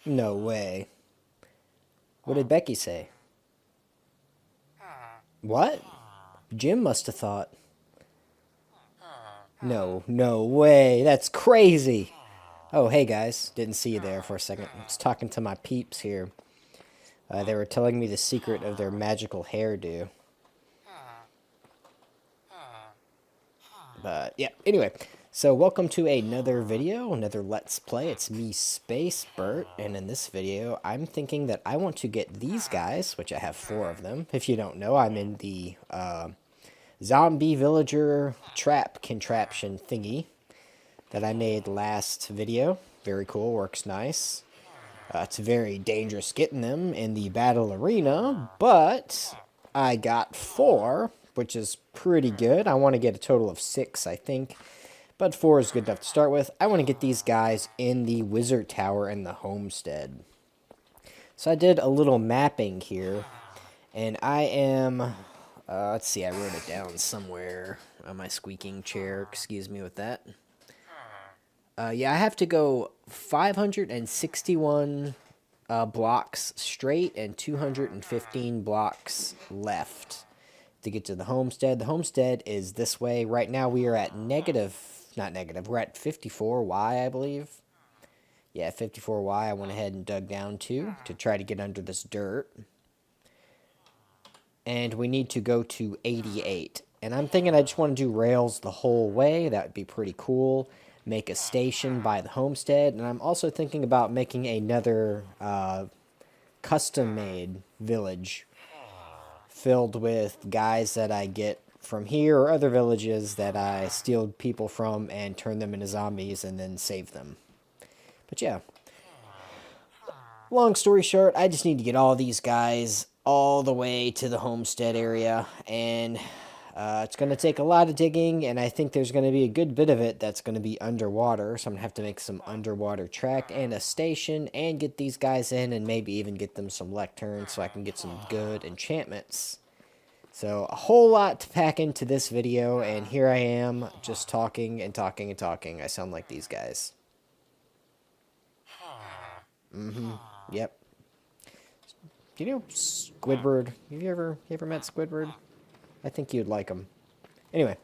No way. What did Becky say? What? Jim must have thought. No, no way. That's crazy. Oh, hey guys. Didn't see you there for a second. I was talking to my peeps here. They were telling me the secret of their magical hairdo. But yeah, anyway. So welcome to another video, another Let's Play. It's me, Space Burt, and in this video, I'm thinking that I want to get these guys, which I have 4 of them. If you don't know, I'm in the zombie villager trap contraption thingy that I made last video. Very cool, works nice. It's very dangerous getting them in the battle arena, but I got 4, which is pretty good. I want to get a total of 6, I think, but 4 is good enough to start with. I want to get these guys in the wizard tower and the homestead. So I did a little mapping here, and I am, let's see, I wrote it down somewhere on my squeaking chair. Excuse me with that. Yeah, I have to go 561 blocks straight and 215 blocks left to get to the homestead. The homestead is this way. Right now we are at not negative, we're at 54Y, I believe. Yeah, 54Y. I went ahead and dug down to try to get under this dirt. And we need to go to 88. And I'm thinking I just want to do rails the whole way. That would be pretty cool. Make a station by the homestead. And I'm also thinking about making another custom-made village filled with guys that I get from here or other villages that I steal people from and turn them into zombies and then save them. But yeah. Long story short, I just need to get all these guys all the way to the homestead area, and it's going to take a lot of digging, and I think there's going to be a good bit of it that's going to be underwater, so I'm going to have to make some underwater track and a station and get these guys in and maybe even get them some lecterns so I can get some good enchantments. So a whole lot to pack into this video, and here I am just talking and talking and talking. I sound like these guys. Yep. Do you know Squidward? Have you ever met Squidward? I think you'd like him. Anyway,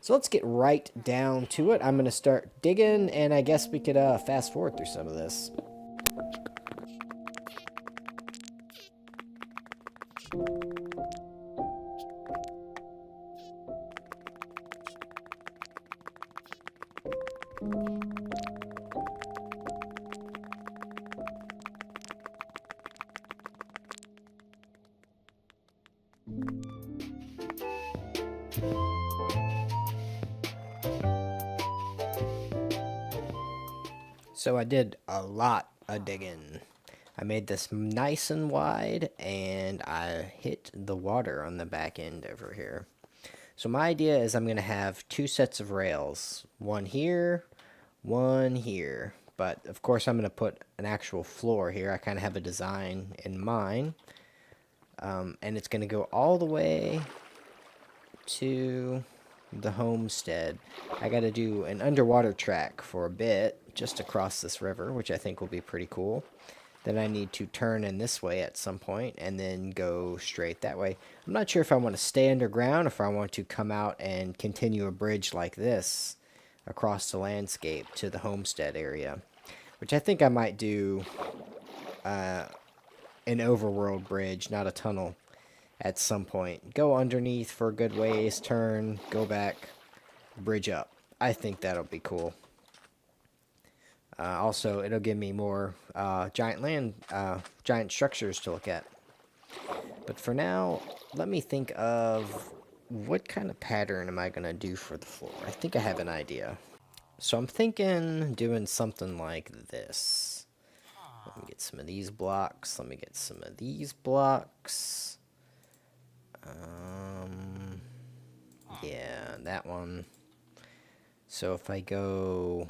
so let's get right down to it. I'm going to start digging, and I guess we could fast forward through some of this. So I did a lot of digging. I made this nice and wide, and I hit the water on the back end over here. So my idea is I'm going to have 2 sets of rails. One here, one here. But of course I'm going to put an actual floor here. I kind of have a design in mind. And it's going to go all the way to the homestead. I got to do an underwater track for a bit just across this river, which I think will be pretty cool. Then I need to turn in this way at some point and then go straight that way. I'm not sure if I want to stay underground or if I want to come out and continue a bridge like this across the landscape to the homestead area, which I think I might do an overworld bridge, not a tunnel, at some point. Go underneath for a good ways, turn, go back, bridge up. I think that'll be cool. Also, it'll give me more giant structures to look at. But for now, let me think of what kind of pattern am I going to do for the floor. I think I have an idea. So I'm thinking doing something like this. Let me get some of these blocks. Let me get some of these blocks. Yeah, that one. So if I go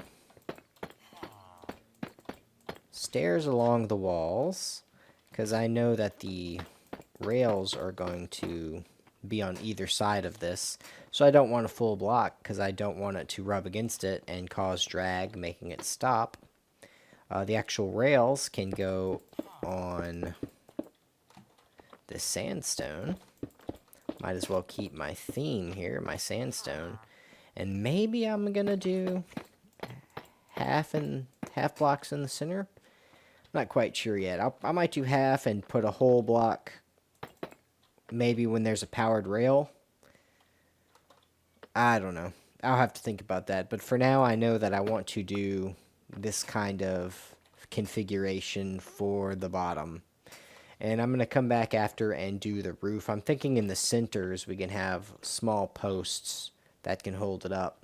stairs along the walls, because I know that the rails are going to be on either side of this, so I don't want a full block because I don't want it to rub against it and cause drag, making it stop. The actual rails can go on this sandstone. Might as well keep my theme here, my sandstone. And maybe I'm gonna do half blocks in the center. Not quite sure yet. I might do half and put a whole block maybe when there's a powered rail. I don't know. I'll have to think about that. But for now, I know that I want to do this kind of configuration for the bottom. And I'm going to come back after and do the roof. I'm thinking in the centers we can have small posts that can hold it up.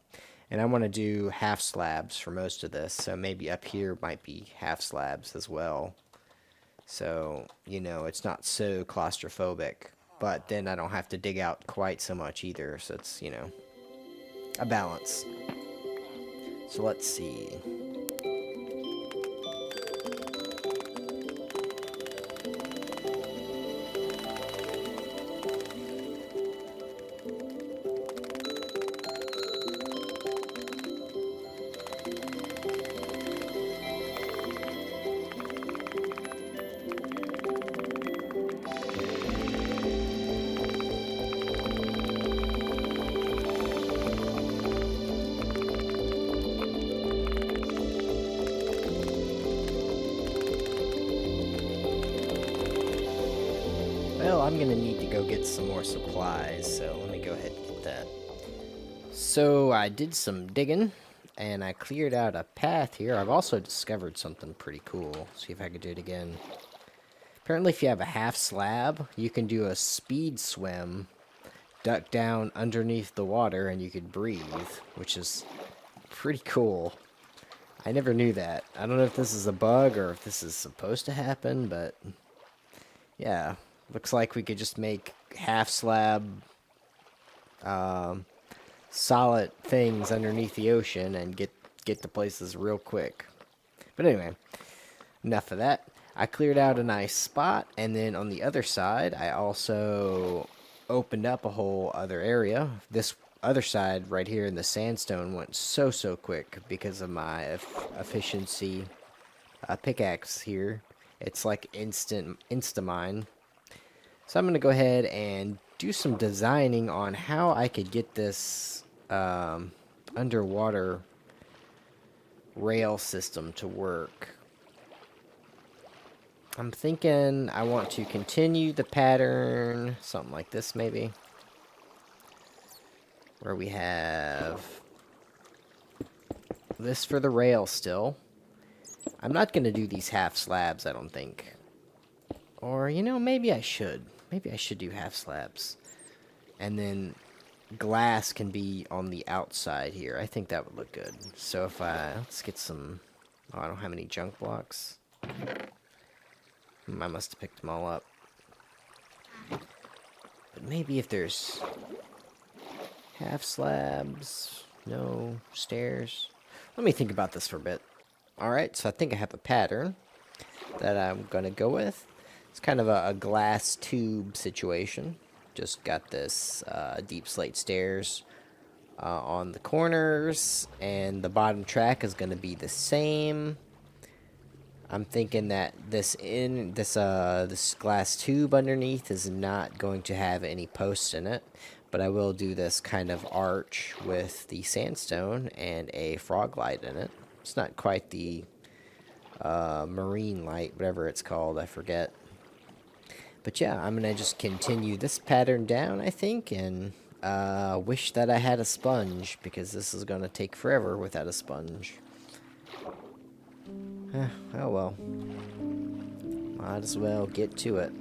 And I want to do half slabs for most of this. So maybe up here might be half slabs as well. So, you know, it's not so claustrophobic. But then I don't have to dig out quite so much either. So it's, you know, a balance. So let's see. Well, I'm going to need to go get some more supplies, so let me go ahead and get that. So I did some digging, and I cleared out a path here. I've also discovered something pretty cool. See if I can do it again. Apparently if you have a half slab, you can do a speed swim, duck down underneath the water, and you could breathe, which is pretty cool. I never knew that. I don't know if this is a bug or if this is supposed to happen, but yeah. Looks like we could just make half slab solid things underneath the ocean and get to places real quick. But anyway, enough of that. I cleared out a nice spot, and then on the other side, I also opened up a whole other area. This other side right here in the sandstone went so quick because of my efficiency pickaxe here. It's like insta-mine. So I'm going to go ahead and do some designing on how I could get this underwater rail system to work. I'm thinking I want to continue the pattern, something like this maybe, where we have this for the rail still. I'm not going to do these half slabs, I don't think. Or, you know, maybe I should. Maybe I should do half slabs. And then glass can be on the outside here. I think that would look good. So if let's get some... Oh, I don't have any junk blocks. I must have picked them all up. But maybe if there's half slabs, no stairs. Let me think about this for a bit. Alright, so I think I have a pattern that I'm going to go with. It's kind of a glass tube situation. Just got this deep slate stairs on the corners, and the bottom track is going to be the same. I'm thinking that this glass tube underneath is not going to have any posts in it, but I will do this kind of arch with the sandstone and a frog light in it. It's not quite the marine light, whatever it's called, I forget. But yeah, I'm going to just continue this pattern down, I think, and wish that I had a sponge, because this is going to take forever without a sponge. Oh well. Might as well get to it.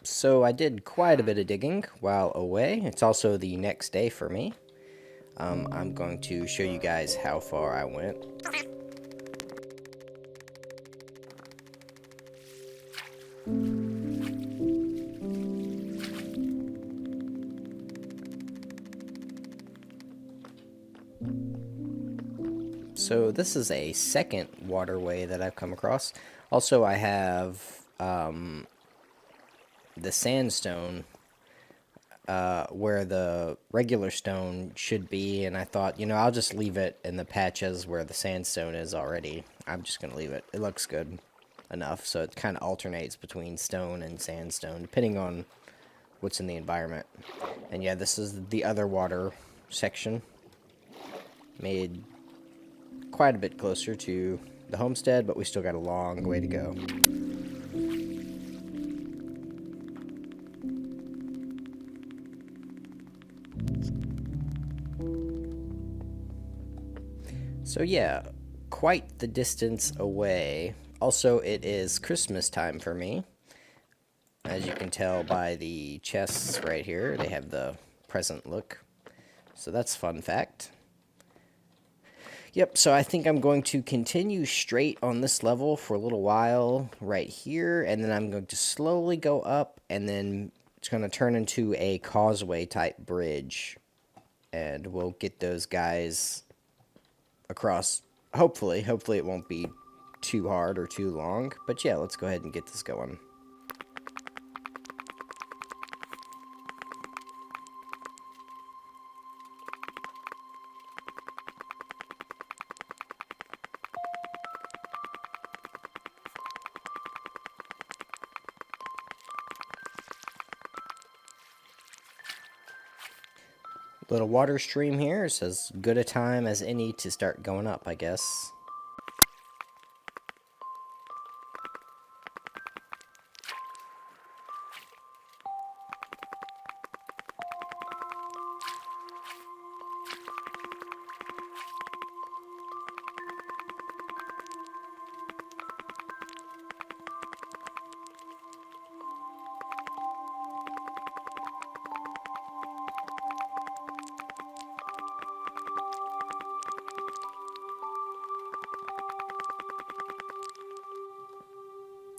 So I did quite a bit of digging while away. It's also the next day for me. I'm going to show you guys how far I went. So this is a second waterway that I've come across. Also, I have the sandstone where the regular stone should be, and I thought, I'll just leave it in the patches where the sandstone is already. I'm just going to leave it. It looks good enough, so it kind of alternates between stone and sandstone, depending on what's in the environment. And yeah, this is the other water section. Made quite a bit closer to the homestead, but we still got a long way to go. So yeah, quite the distance away. Also, it is Christmas time for me. As you can tell by the chests right here, they have the present look. So that's a fun fact. Yep, so I think I'm going to continue straight on this level for a little while right here, and then I'm going to slowly go up, and then it's going to turn into a causeway type bridge. And we'll get those guys across. Hopefully it won't be too hard or too long. But yeah, let's go ahead and get this going. Little water stream here. It's as good a time as any to start going up, I guess.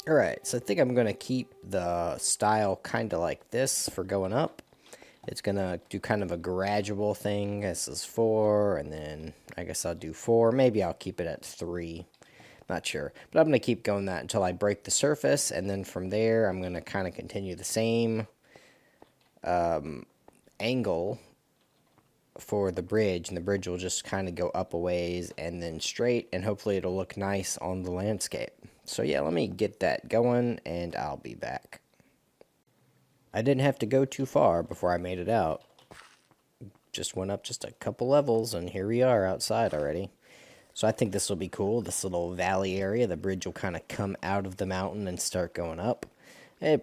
Alright, so I think I'm going to keep the style kind of like this for going up. It's going to do kind of a gradual thing. This is 4, and then I guess I'll do 4. Maybe I'll keep it at 3. Not sure. But I'm going to keep going that until I break the surface, and then from there I'm going to kind of continue the same angle for the bridge, and the bridge will just kind of go up a ways and then straight, and hopefully it'll look nice on the landscape. So yeah, let me get that going, and I'll be back. I didn't have to go too far before I made it out. Just went up just a couple levels, and here we are outside already. So I think this will be cool, this little valley area. The bridge will kind of come out of the mountain and start going up. I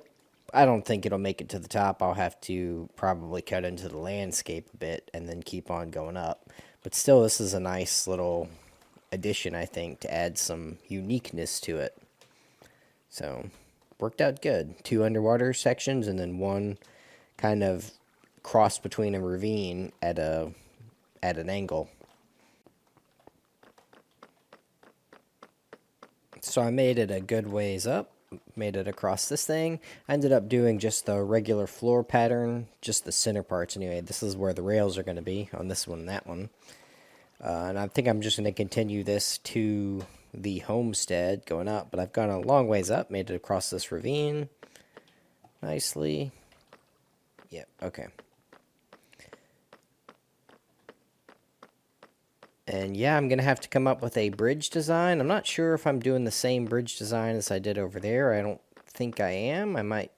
don't think it'll make it to the top. I'll have to probably cut into the landscape a bit and then keep on going up. But still, this is a nice little addition, I think, to add some uniqueness to it. So, worked out good. 2 underwater sections and then 1 kind of cross between a ravine at an angle. So I made it a good ways up, made it across this thing. I ended up doing just the regular floor pattern, just the center parts anyway. This is where the rails are going to be on this one and that one. And I think I'm just going to continue this to the homestead going up. But I've gone a long ways up, made it across this ravine nicely. Yep, okay. And yeah, I'm going to have to come up with a bridge design. I'm not sure if I'm doing the same bridge design as I did over there. I don't think I am. I might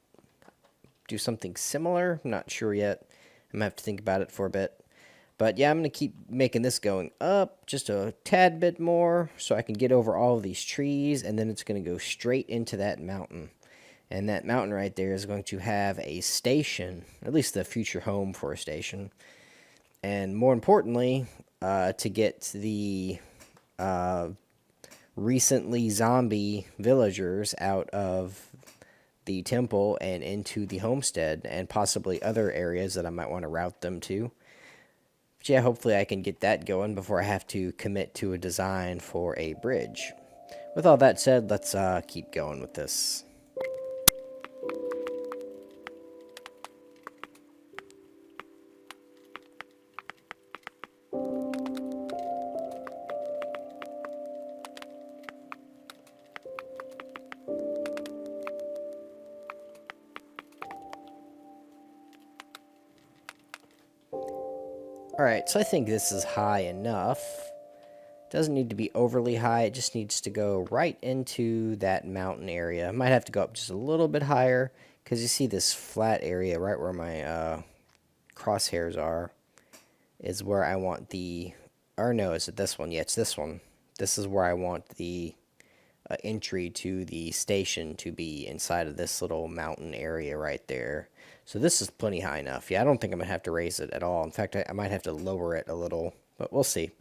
do something similar. I'm not sure yet. I'm going to have to think about it for a bit. But yeah, I'm going to keep making this going up just a tad bit more so I can get over all of these trees, and then it's going to go straight into that mountain. And that mountain right there is going to have a station, at least the future home for a station. And more importantly, to get the recently zombie villagers out of the temple and into the homestead, and possibly other areas that I might want to route them to. But yeah, hopefully I can get that going before I have to commit to a design for a bridge. With all that said, let's keep going with this. Alright, so I think this is high enough. Doesn't need to be overly high, it just needs to go right into that mountain area. I might have to go up just a little bit higher, because you see this flat area right where my crosshairs are, is where I want the, or no, is it this one? Yeah, it's this one. This is where I want the entry to the station to be, inside of this little mountain area right there. So this is plenty high enough. Yeah, I don't think I'm going to have to raise it at all. In fact, I might have to lower it a little, but we'll see.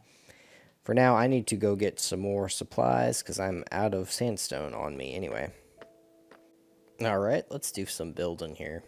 For now, I need to go get some more supplies because I'm out of sandstone on me anyway. Alright, let's do some building here.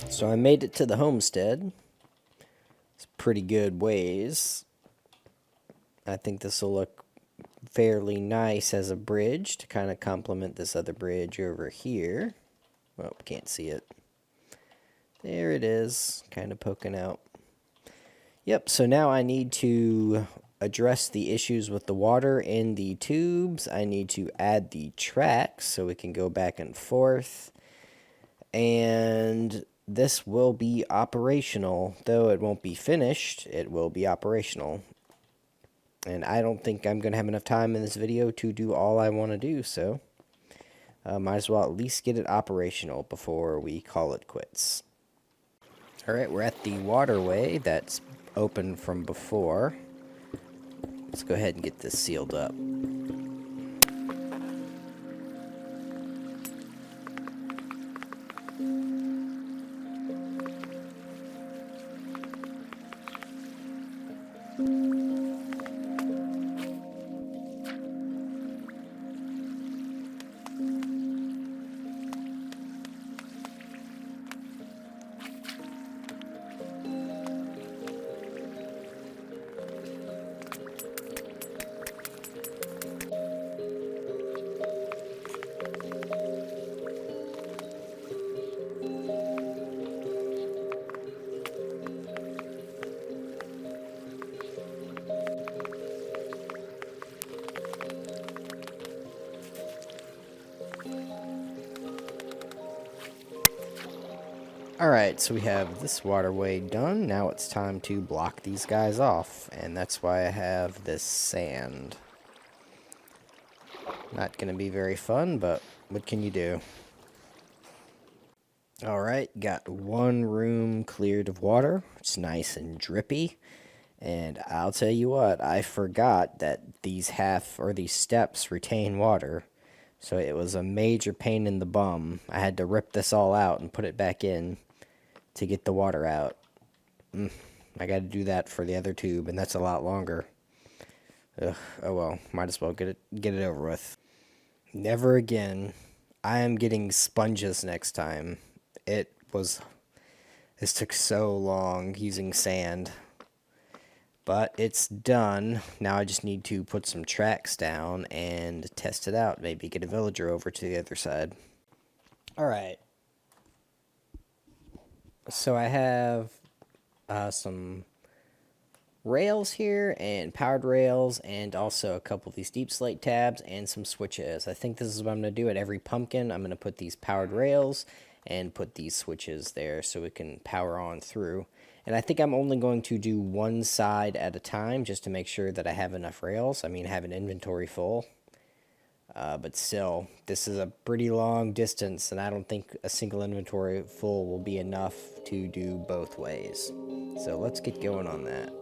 So I made it to the homestead. It's pretty good ways. I think this will look fairly nice as a bridge to kind of complement this other bridge over here. Well, can't see it. There it is, kind of poking out. Yep, so now I need to address the issues with the water in the tubes. I need to add the tracks so we can go back and forth. And this will be operational. Though it won't be finished, it will be operational. And I don't think I'm going to have enough time in this video to do all I want to do, so might as well at least get it operational before we call it quits. Alright, we're at the waterway that's open from before. Let's go ahead and get this sealed up. Alright, so we have this waterway done. Now it's time to block these guys off. And that's why I have this sand. Not going to be very fun, but what can you do? Alright, got one room cleared of water. It's nice and drippy. And I'll tell you what, I forgot that these steps retain water. So it was a major pain in the bum. I had to rip this all out and put it back in to get the water out. I got to do that for the other tube, and that's a lot longer. Ugh, oh well, might as well get it over with. Never again. I am getting sponges next time. This took so long using sand. But it's done. Now I just need to put some tracks down and test it out. Maybe get a villager over to the other side. Alright. So I have some rails here, and powered rails, and also a couple of these deep slate tabs, and some switches. I think this is what I'm going to do at every pumpkin. I'm going to put these powered rails and put these switches there so it can power on through. And I think I'm only going to do one side at a time just to make sure that I have enough rails. I mean, have an inventory full. But still, this is a pretty long distance, and I don't think a single inventory full will be enough to do both ways. So let's get going on that.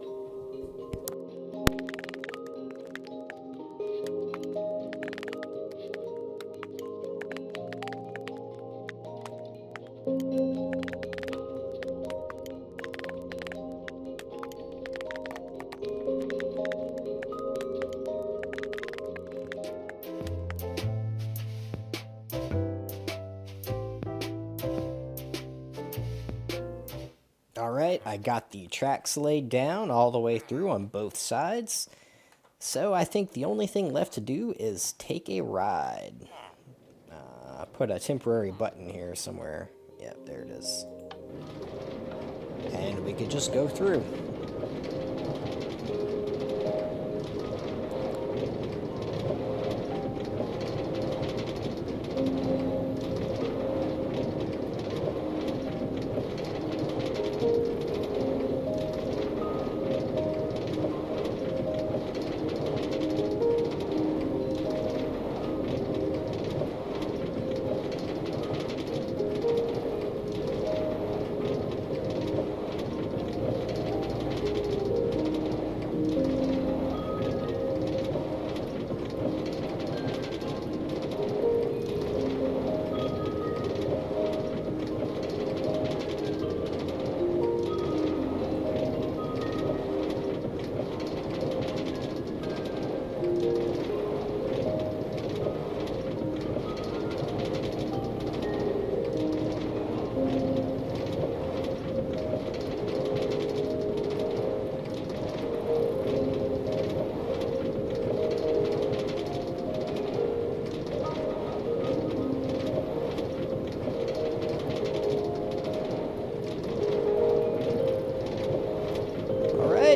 Alright, I got the tracks laid down all the way through on both sides. So I think the only thing left to do is take a ride. Put a temporary button here somewhere. Yep, there it is. And we could just go through.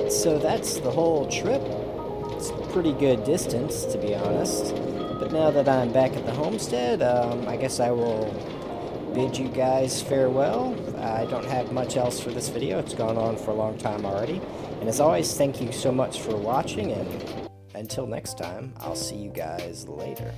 So that's the whole trip. It's a pretty good distance, to be honest. But now that I'm back at the homestead, I guess I will bid you guys farewell. I don't have much else for this video. It's gone on for a long time already. And as always, thank you so much for watching, and until next time, I'll see you guys later.